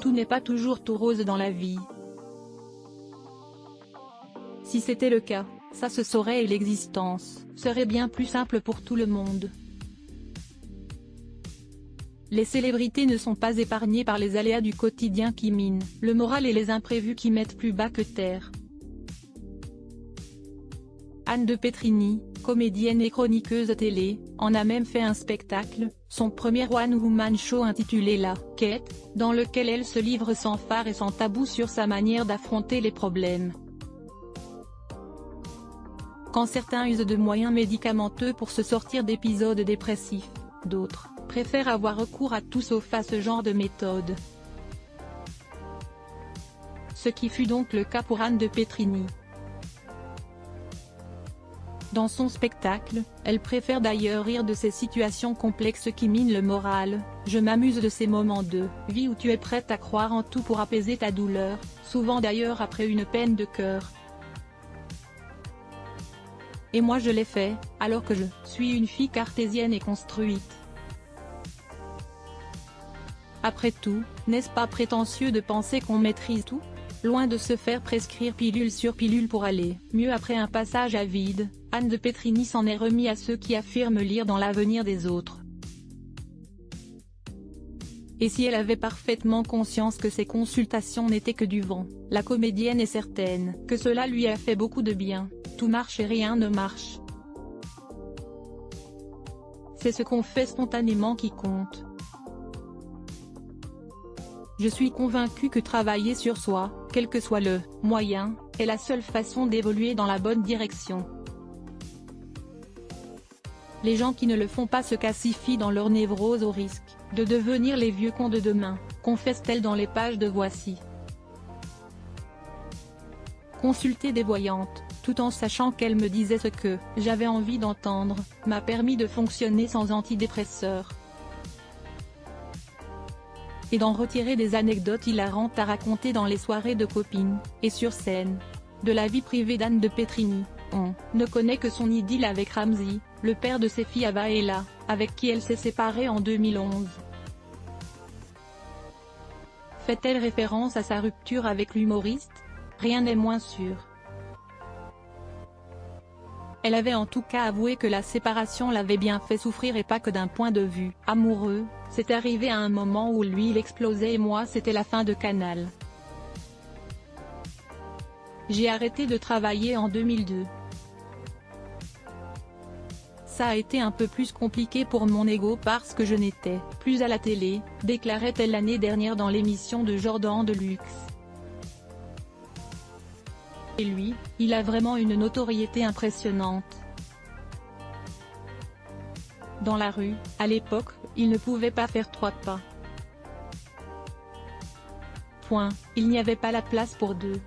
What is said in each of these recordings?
Tout n'est pas toujours tout rose dans la vie. Si c'était le cas, ça se saurait et l'existence serait bien plus simple pour tout le monde. Les célébrités ne sont pas épargnées par les aléas du quotidien qui minent le moral et les imprévus qui mettent plus bas que terre. Anne de Petrini, comédienne et chroniqueuse télé, en a même fait un spectacle, son premier one-woman show intitulé La Quête, dans lequel elle se livre sans phare et sans tabou sur sa manière d'affronter les problèmes. Quand certains usent de moyens médicamenteux pour se sortir d'épisodes dépressifs, d'autres préfèrent avoir recours à tout sauf à ce genre de méthode. Ce qui fut donc le cas pour Anne de Petrini. Dans son spectacle, elle préfère d'ailleurs rire de ces situations complexes qui minent le moral. Je m'amuse de ces moments de vie où tu es prête à croire en tout pour apaiser ta douleur, souvent d'ailleurs après une peine de cœur. Et moi je l'ai fait, alors que je suis une fille cartésienne et construite. Après tout, n'est-ce pas prétentieux de penser qu'on maîtrise tout ? Loin de se faire prescrire pilule sur pilule pour aller mieux après un passage à vide, Anne de Petrini s'en est remis à ceux qui affirment lire dans l'avenir des autres. Et si elle avait parfaitement conscience que ces consultations n'étaient que du vent, la comédienne est certaine que cela lui a fait beaucoup de bien. Tout marche et rien ne marche. C'est ce qu'on fait spontanément qui compte. Je suis convaincue que travailler sur soi, quel que soit le moyen, est la seule façon d'évoluer dans la bonne direction. Les gens qui ne le font pas se calcifient dans leur névrose au risque de devenir les vieux cons de demain, confesse-t-elle dans les pages de Voici. Consulter des voyantes, tout en sachant qu'elles me disaient ce que j'avais envie d'entendre, m'a permis de fonctionner sans antidépresseurs. Et d'en retirer des anecdotes hilarantes à raconter dans les soirées de copines, et sur scène. De la vie privée d'Anne de Petrini, on ne connaît que son idylle avec Ramzi, le père de ses filles Ava et Ella, avec qui elle s'est séparée en 2011. Fait-elle référence à sa rupture avec l'humoriste ? Rien n'est moins sûr. Elle avait en tout cas avoué que la séparation l'avait bien fait souffrir et pas que d'un point de vue amoureux, c'est arrivé à un moment où lui il explosait et moi c'était la fin de Canal. J'ai arrêté de travailler en 2002. Ça a été un peu plus compliqué pour mon ego parce que je n'étais plus à la télé, déclarait-elle l'année dernière dans l'émission de Jordan Deluxe. Et lui, il a vraiment une notoriété impressionnante. Dans la rue, à l'époque, il ne pouvait pas faire 3 pas. Point, il n'y avait pas la place pour 2.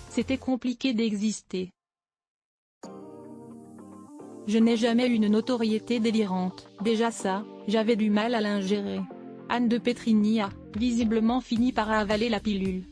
C'était compliqué d'exister. Je n'ai jamais eu une notoriété délirante, déjà ça, j'avais du mal à l'ingérer. Anne de Petrini a, visiblement fini par avaler la pilule.